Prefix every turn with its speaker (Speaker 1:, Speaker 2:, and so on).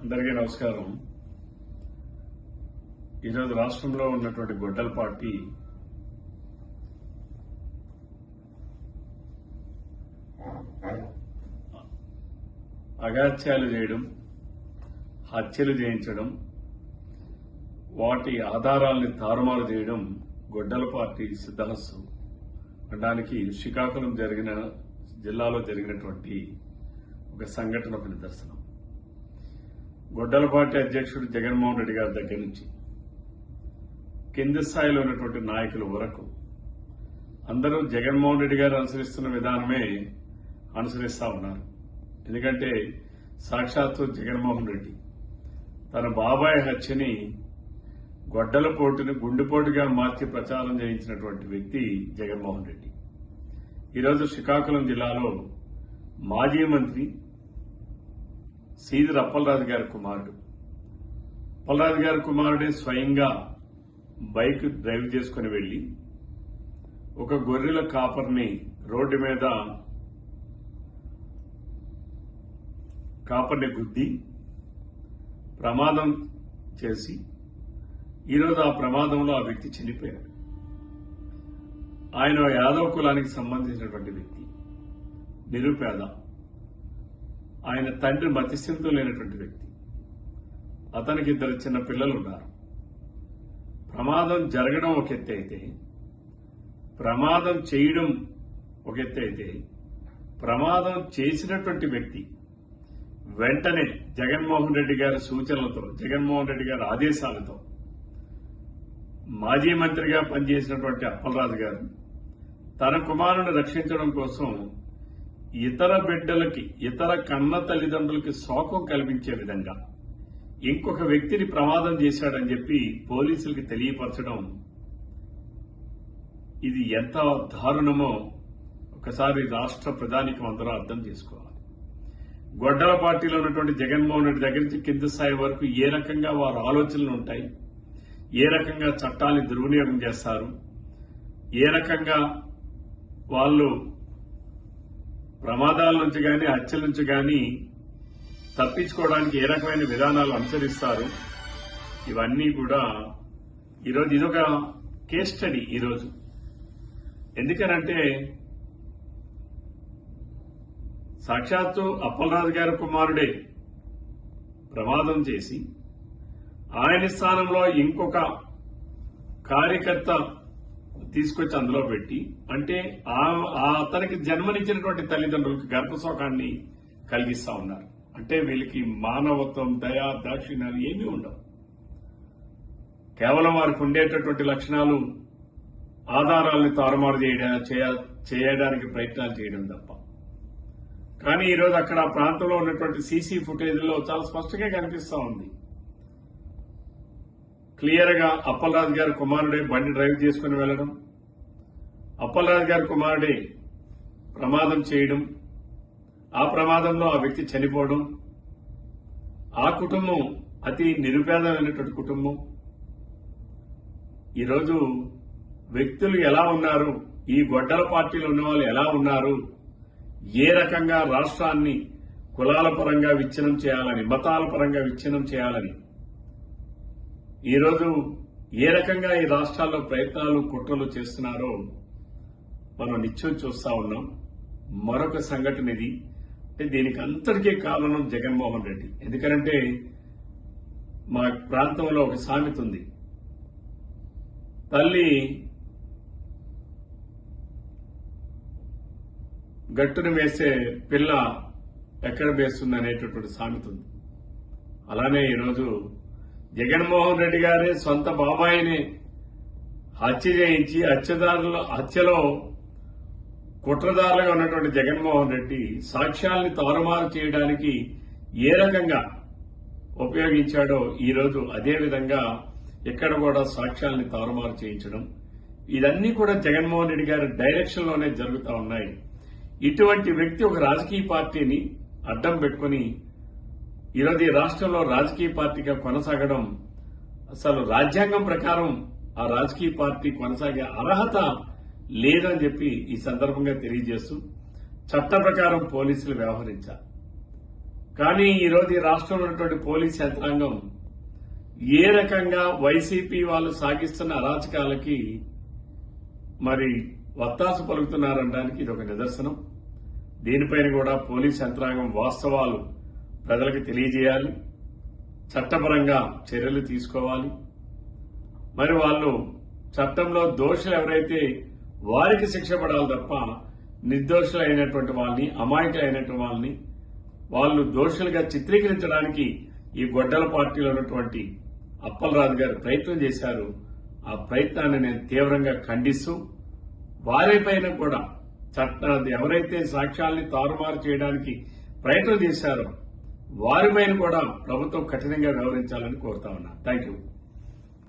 Speaker 1: అందరికీ నమస్కారం. ఈరోజు రాష్ట్రంలో ఉన్నటువంటి గొడ్డల పార్టీ అగాత్యాలు చేయడం, హత్యలు చేయించడం, వాటి ఆధారాల్ని తారుమారు చేయడం గొడ్డల పార్టీ సిద్ధహస్తం అనడానికి శ్రీకాకుళం జిల్లాలో జరిగినటువంటి ఒక సంఘటన ఒక నిదర్శనం. గొడ్డల పార్టీ అధ్యక్షుడు జగన్మోహన్ రెడ్డి గారి దగ్గర నుంచి కింది స్థాయిలో ఉన్నటువంటి నాయకుల వరకు అందరూ జగన్మోహన్ రెడ్డి గారు అనుసరిస్తున్న విధానమే అనుసరిస్తా ఉన్నారు. ఎందుకంటే సాక్షాత్తు జగన్మోహన్ రెడ్డి తన బాబాయ్ హత్యని గొడ్డల పోటుని గుండెపోటుగా మార్చి ప్రచారం చేయించినటువంటి వ్యక్తి జగన్మోహన్ రెడ్డి. ఈరోజు శ్రీకాకుళం జిల్లాలో మాజీ మంత్రి సీదిరి అప్పలరాజు గారి కుమారుడు, అప్పలరాజు గారి కుమారుడే స్వయంగా బైక్ డ్రైవ్ చేసుకుని వెళ్లి ఒక గొర్రెల కాపర్ని రోడ్డు మీద గుద్ది ప్రమాదం చేసి ఈరోజు ఆ ప్రమాదంలో ఆ వ్యక్తి చనిపోయాడు. ఆయన యాదవ్ కులానికి సంబంధించినటువంటి వ్యక్తి, నిరుపేద. ఆయన తండ్రి మతిస్థిమితం లేనటువంటి వ్యక్తి. అతనికి 2 చిన్న పిల్లలు ఉన్నారు. ప్రమాదం జరగడం ఒక ఎత్తు అయితే, ప్రమాదం చేయడం ఒక ఎత్తు అయితే, ప్రమాదం చేసినటువంటి వ్యక్తి వెంటనే జగన్మోహన్ రెడ్డి గారి సూచనలతో, జగన్మోహన్ రెడ్డి గారి ఆదేశాలతో మాజీ మంత్రిగా పనిచేసినటువంటి అప్పలరాజు గారు తన కుమారుని రక్షించడం కోసం ఇతర బిడ్డలకి, ఇతర కన్న తల్లిదండ్రులకి శోకం కల్పించే విధంగా ఇంకొక వ్యక్తిని ప్రమాదం చేశాడని చెప్పి పోలీసులకి తెలియపరచడం, ఇది ఎంత దారుణమో ఒకసారి రాష్ట్ర ప్రజానీకం అందరూ అర్థం చేసుకోవాలి. గొడ్డల పార్టీలో ఉన్నటువంటి జగన్మోహన్ రెడ్డి దగ్గర నుంచి కింది స్థాయి వరకు ఏ రకంగా వారి ఆలోచనలు ఉంటాయి, ఏ రకంగా చట్టాన్ని దుర్వినియోగం చేస్తారు, ఏ రకంగా వాళ్ళు ప్రమాదాల నుంచి కానీ హత్యల నుంచి కానీ తప్పించుకోవడానికి ఏ రకమైన విధానాలు అనుసరిస్తారు, ఇవన్నీ కూడా ఈరోజు ఇదొక కేస్ స్టడీ. ఈరోజు ఎందుకనంటే సాక్షాత్తు అప్పలరాజు గారి కుమారుడే ప్రమాదం చేసి ఆయన స్థానంలో ఇంకొక కార్యకర్త తీసుకొచ్చి అందులో పెట్టి, అంటే అతనికి జన్మనిచ్చినటువంటి తల్లిదండ్రులకు గర్భశోకాన్ని కలిగిస్తా ఉన్నారు. అంటే వీళ్ళకి మానవత్వం, దయా, దాక్షిణ్యాలు ఏమీ ఉండవు. కేవలం వారికి ఉండేటటువంటి లక్షణాలు ఆధారాలను తారుమారు చేయడానికి ప్రయత్నాలు చేయడం తప్ప. కానీ ఈరోజు అక్కడ ఆ ప్రాంతంలో ఉన్నటువంటి సీసీ ఫుటేజ్లో చాలా స్పష్టంగా కనిపిస్తా ఉంది. క్లియర్ గా అప్పలరాజు గారి కుమారుడే బండి డ్రైవ్ చేసుకుని వెళ్లడం, అప్పలరాజు గారి కుమారుడే ప్రమాదం చేయడం, ఆ ప్రమాదంలో ఆ వ్యక్తి చనిపోవడం, ఆ కుటుంబం అతి నిరుపేదమైనటువంటి కుటుంబం. ఈరోజు వ్యక్తులు ఎలా ఉన్నారు, ఈ గొడ్డల పార్టీలో ఉన్న వాళ్ళు ఎలా ఉన్నారు, ఏ రకంగా రాష్ట్రాన్ని కులాల పరంగా విచ్ఛిన్నం చేయాలని, మతాల పరంగా విచ్ఛిన్నం చేయాలని ఈరోజు ఏ రకంగా ఈ రాష్ట్రాల్లో ప్రయత్నాలు, కుట్రలు చేస్తున్నారో మనం నిత్యం చూస్తా ఉన్నాం. మరొక సంఘటన ఇది. అంటే దీనికి అంతటికీ కారణం జగన్మోహన్ రెడ్డి. ఎందుకంటే మా ప్రాంతంలో ఒక సామెత ఉంది, తల్లి గట్టును వేసే పిల్ల ఎక్కడ వేస్తుంది అనేటటువంటి సామెత ఉంది. అలానే ఈరోజు జగన్మోహన్ రెడ్డి గారే సొంత బాబాయిని హత్య చేయించి హత్యలో కుట్రదారులుగా ఉన్నటువంటి జగన్మోహన్ రెడ్డి సాక్ష్యాల్ని తారుమారు చేయడానికి ఏ రకంగా ఉపయోగించాడో ఈరోజు అదే విధంగా ఇక్కడ కూడా సాక్ష్యాల్ని తారుమారు చేయించడం, ఇదన్నీ కూడా జగన్మోహన్ రెడ్డి గారి డైరెక్షన్ లోనే జరుగుతూ ఉన్నాయి. ఇటువంటి వ్యక్తి ఒక రాజకీయ పార్టీని అడ్డం పెట్టుకుని ఈరోజు ఈ రాష్ట్రంలో రాజకీయ పార్టీగా కొనసాగడం, అసలు రాజ్యాంగం ప్రకారం ఆ రాజకీయ పార్టీ కొనసాగే అర్హత లేదని చెప్పి ఈ సందర్భంగా తెలియజేస్తూ చట్ట ప్రకారం పోలీసులు వ్యవహరించాలి. కానీ ఈరోజు ఈ రాష్ట్రంలో ఉన్నటువంటి పోలీస్ యంత్రాంగం ఏ రకంగా వైసీపీ వాళ్ళు సాగిస్తున్న అరాచకాలకి మరి వత్తాసు పలుకుతున్నారనడానికి ఇది ఒక నిదర్శనం. దీనిపైన కూడా పోలీస్ యంత్రాంగం వాస్తవాలు ప్రజలకు తెలియజేయాలి, చట్టపరంగా చర్యలు తీసుకోవాలి. మరి వాళ్ళు చట్టంలో దోషులు ఎవరైతే వారికి శిక్ష పడాలి తప్ప నిర్దోషులైనటువంటి వాళ్ళని, అమాయకులైనటువంటి వాళ్ళని వాళ్ళు దోషులుగా చిత్రీకరించడానికి ఈ గొడ్డల పార్టీలో ఉన్నటువంటి అప్పలరాజు గారు ప్రయత్నం చేశారు. ఆ ప్రయత్నాన్ని నేను తీవ్రంగా ఖండిస్తూ వారిపైన కూడా ఎవరైతే సాక్ష్యాల్ని తారుమారు చేయడానికి ప్రయత్నం చేశారో వారిపైన కూడా ప్రభుత్వం కఠినంగా వ్యవహరించాలని కోరుతా ఉన్నా. Thank you.